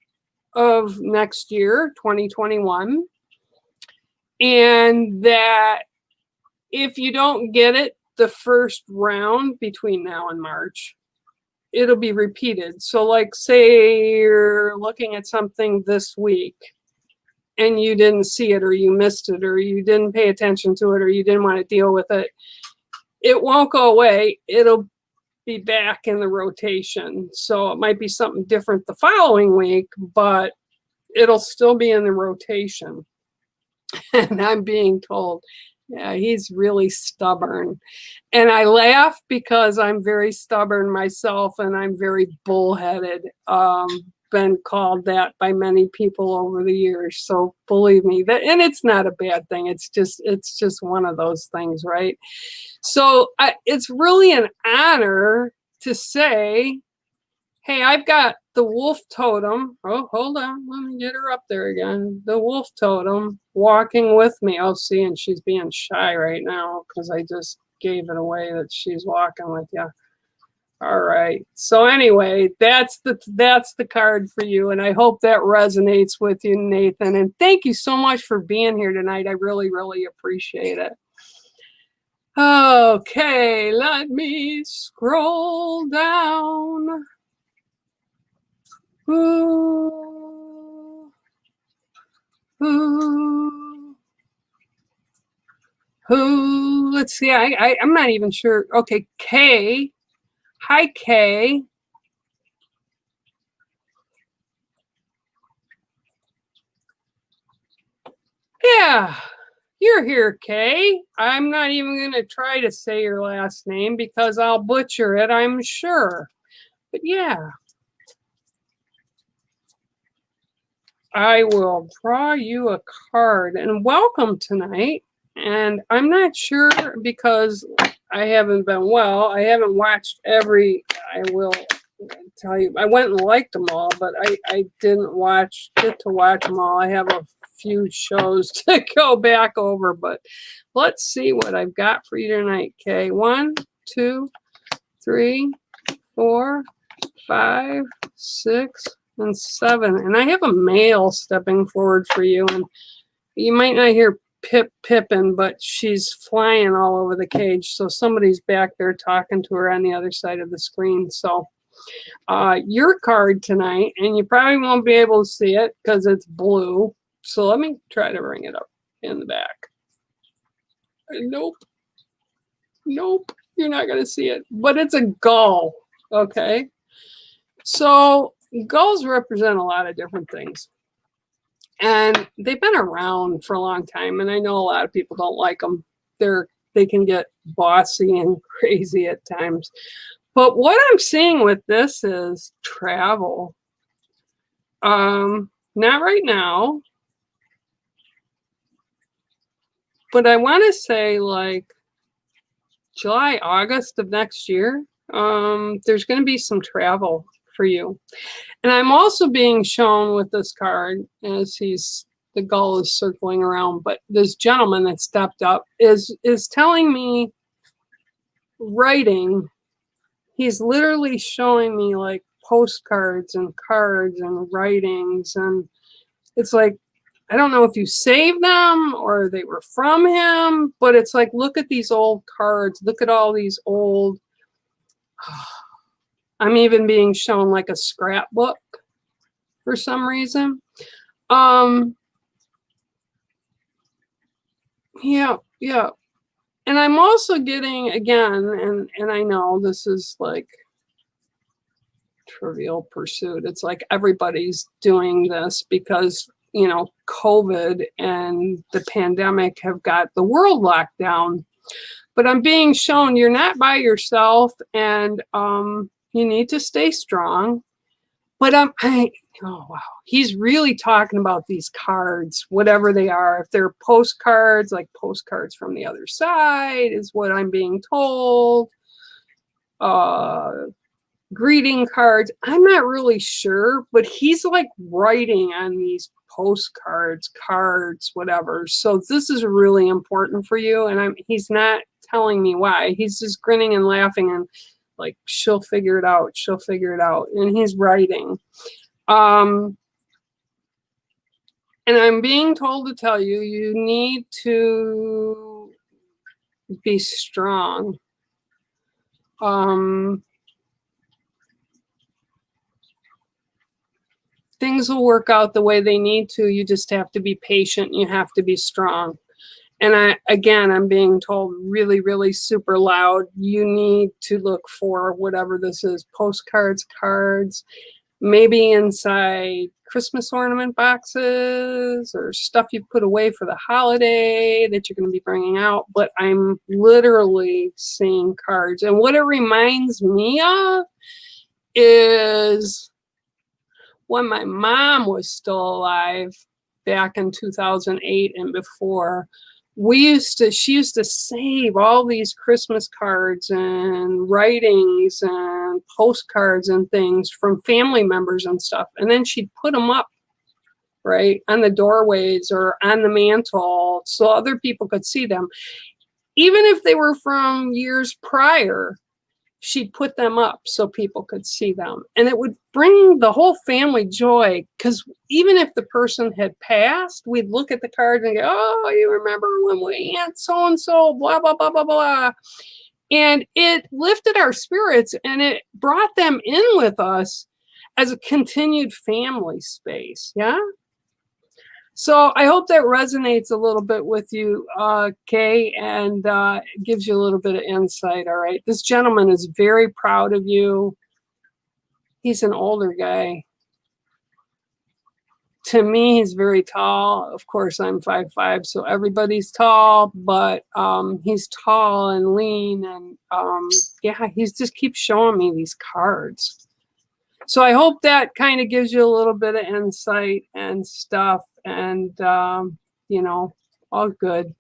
of next year, 2021. And that if you don't get it the first round between now and March, it'll be repeated. So like say you're looking at something this week and you didn't see it, or you missed it, or you didn't pay attention to it, or you didn't want to deal with it, it won't go away. It'll be back in the rotation. So it might be something different the following week, but it'll still be in the rotation. And I'm being told, yeah, he's really stubborn. And I laugh because I'm very stubborn myself, and I'm very bullheaded. Been called that by many people over the years. So believe me, that, and it's not a bad thing. It's just one of those things, right? So it's really an honor to say, hey, I've got the wolf totem. Oh, hold on. Let me get her up there again. The wolf totem walking with me. Oh, see, and she's being shy right now because I just gave it away that she's walking with you. All right. So anyway, that's the card for you, and I hope that resonates with you, Nathan. And thank you so much for being here tonight. I really, really appreciate it. Okay, let me scroll down. Who? Let's see. I'm not even sure. Okay, Kay. Hi, Kay. Yeah, you're here, Kay. I'm not even going to try to say your last name because I'll butcher it, I'm sure. But yeah, I will draw you a card. And welcome tonight. And I'm not sure because I haven't been well. I haven't watched I will tell you, I went and liked them all, but I didn't get to watch them all. I have a few shows to go back over, but let's see what I've got for you tonight, Kay. 1, 2, 3, 4, 5, 6, and 7. And I have a male stepping forward for you, and you might not hear Pippin, but she's flying all over the cage. So somebody's back there talking to her on the other side of the screen. So your card tonight, and you probably won't be able to see it because it's blue. So let me try to bring it up in the back. Nope. Nope. You're not going to see it. But it's a gull. Okay. So gulls represent a lot of different things. And they've been around for a long time. And I know a lot of people don't like them. They can get bossy and crazy at times. But what I'm seeing with this is travel. Not right now. But I want to say like July, August of next year, there's going to be some travel for you. And I'm also being shown with this card as the gull is circling around, but this gentleman that stepped up is telling me writing. He's literally showing me like postcards and cards and writings. And it's like, I don't know if you saved them or they were from him, but it's like, look at these old cards. Look at all these old. I'm even being shown like a scrapbook for some reason. Yeah. And I'm also getting, again, and I know this is like Trivial Pursuit. It's like everybody's doing this because COVID and the pandemic have got the world locked down. But I'm being shown you're not by yourself, and you need to stay strong. But oh wow, he's really talking about these cards, whatever they are. If they're postcards, like postcards from the other side, is what I'm being told. Greeting cards. I'm not really sure, but he's like writing on these postcards, cards, whatever. So this is really important for you. And he's not telling me why. He's just grinning and laughing and like, she'll figure it out. She'll figure it out. And he's writing. And I'm being told to tell you, you need to be strong. Things will work out the way they need to. You just have to be patient. You have to be strong. And I'm being told really, really super loud, you need to look for whatever this is, postcards, cards, maybe inside Christmas ornament boxes or stuff you put away for the holiday that you're going to be bringing out. But I'm literally seeing cards. And what it reminds me of is when my mom was still alive back in 2008 and before, she used to save all these Christmas cards and writings and postcards and things from family members and stuff. And then she'd put them up, right, on the doorways or on the mantle so other people could see them. Even if they were from years prior, she'd put them up so people could see them. And it would bring the whole family joy, because even if the person had passed, we'd look at the cards and go, oh, you remember when we Aunt so-and-so, blah, blah, blah, blah, blah. And it lifted our spirits, and it brought them in with us as a continued family space. Yeah. So I hope that resonates a little bit with you, Kay, and gives you a little bit of insight. All right. This gentleman is very proud of you. He's an older guy. To me, he's very tall. Of course, I'm 5'5", so everybody's tall, but he's tall and lean. And yeah, he just keeps showing me these cards. So I hope that kind of gives you a little bit of insight and stuff. And, you know, all good.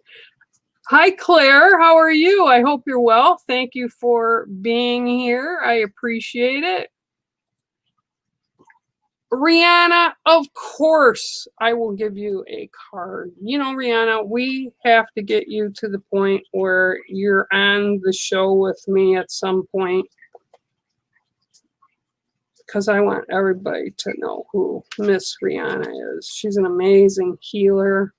Hi, Claire. How are you? I hope you're well. Thank you for being here. I appreciate it. Rihanna, of course, I will give you a card. You know, Rihanna, we have to get you to the point where you're on the show with me at some point, because I want everybody to know who Miss Rihanna is. She's an amazing healer,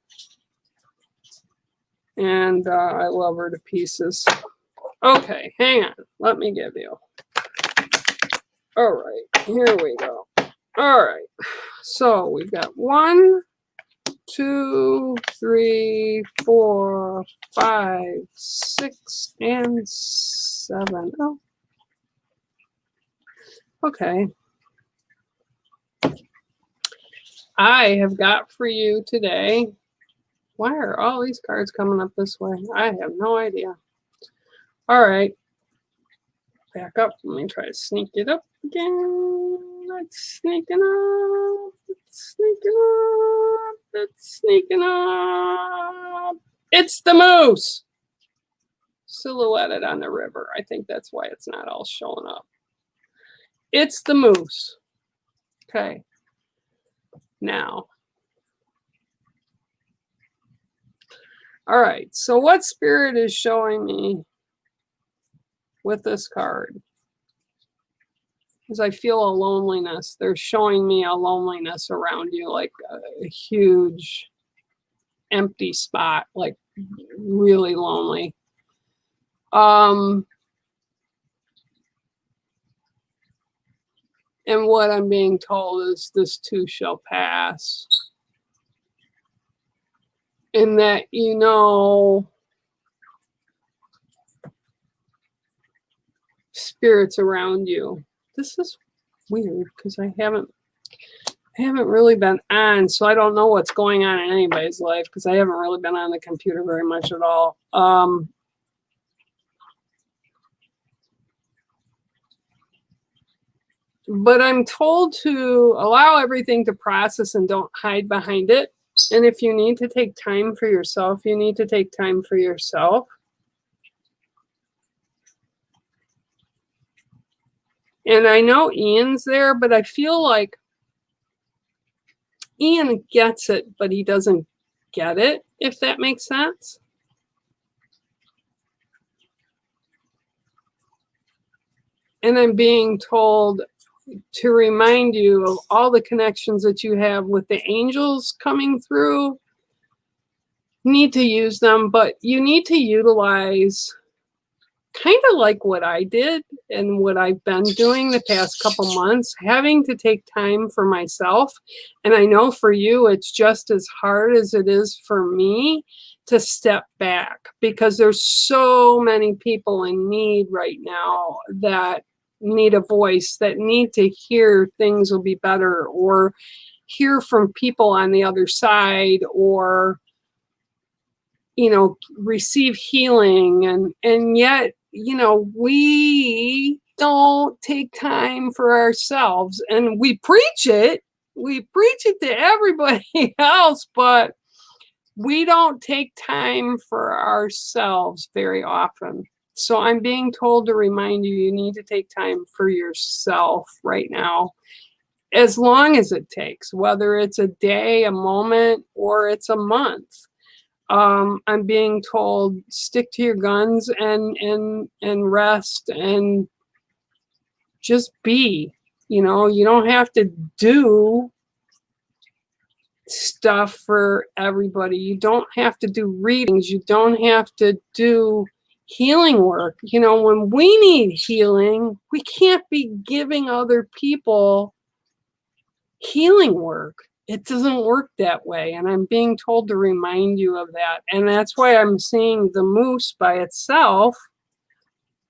and I love her to pieces. Okay, hang on. Let me give you. All right, here we go. All right, so we've got 1, 2, 3, 4, 5, 6, and 7. Oh, okay. I have got for you today. Why are all these cards coming up this way? I have no idea. All right. Back up. Let me try to sneak it up again. It's sneaking up. It's sneaking up. It's sneaking up. It's the moose. Silhouetted on the river. I think that's why it's not all showing up. It's the moose. Okay. Now. All right. So what spirit is showing me with this card? Because I feel a loneliness. They're showing me a loneliness around you, like a huge empty spot, like really lonely. And what I'm being told is this too shall pass. And that, you know, spirits around you. This is weird because I haven't really been on, so I don't know what's going on in anybody's life because I haven't really been on the computer very much at all. But I'm told to allow everything to process and don't hide behind it. And if you need to take time for yourself, you need to take time for yourself. And I know Ian's there, but I feel like Ian gets it, but he doesn't get it, if that makes sense. And I'm being told to remind you of all the connections that you have with the angels coming through. You need to use them, but you need to utilize kind of like what I did and what I've been doing the past couple months, having to take time for myself. And I know for you, it's just as hard as it is for me to step back, because there's so many people in need right now that need a voice, that need to hear things will be better, or hear from people on the other side, or, you know, receive healing. And yet, you know, we don't take time for ourselves, and we preach it to everybody else, but we don't take time for ourselves very often. So I'm being told to remind you, you need to take time for yourself right now, as long as it takes, whether it's a day, a moment, or it's a month. I'm being told, stick to your guns and rest and just be. You know, you don't have to do stuff for everybody. You don't have to do readings. You don't have to do healing work. You know, when we need healing, we can't be giving other people healing work. It doesn't work that way. And I'm being told to remind you of that. And that's why I'm seeing the moose by itself,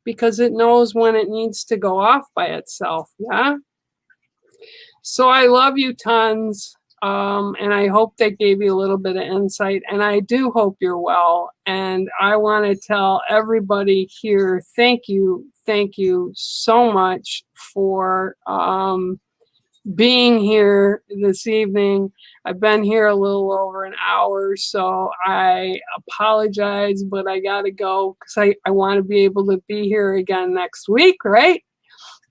because it knows when it needs to go off by itself. Yeah. So I love you tons. And I hope that gave you a little bit of insight. And I do hope you're well. And I want to tell everybody here, thank you so much for being here this evening. I've been here a little over an hour, so I apologize, but I gotta go because I want to be able to be here again next week, right?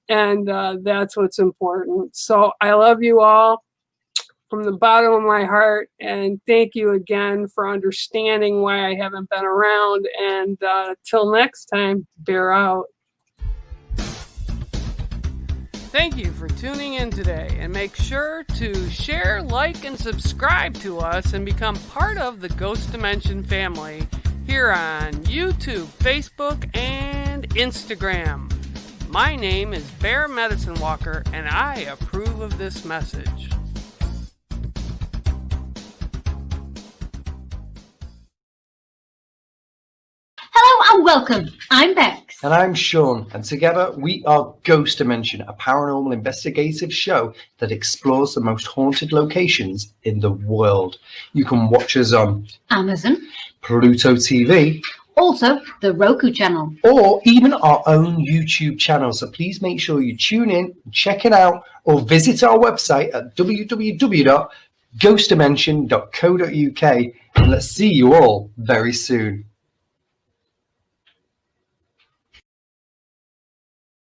And that's what's important. So I love you all from the bottom of my heart, and thank you again for understanding why I haven't been around. And till next time, bear out. Thank you for tuning in today, and make sure to share, like, and subscribe to us and become part of the Ghost Dimension family here on YouTube, Facebook, and Instagram. My name is Bear Medicine Walker, and I approve of this message. Hello and welcome. I'm Bex. And I'm Sean, and together we are Ghost Dimension, a paranormal investigative show that explores the most haunted locations in the world. You can watch us on Amazon, Pluto TV, also the Roku channel, or even our own YouTube channel. So please make sure you tune in, check it out, or visit our website at www.ghostdimension.co.uk. And let's see you all very soon.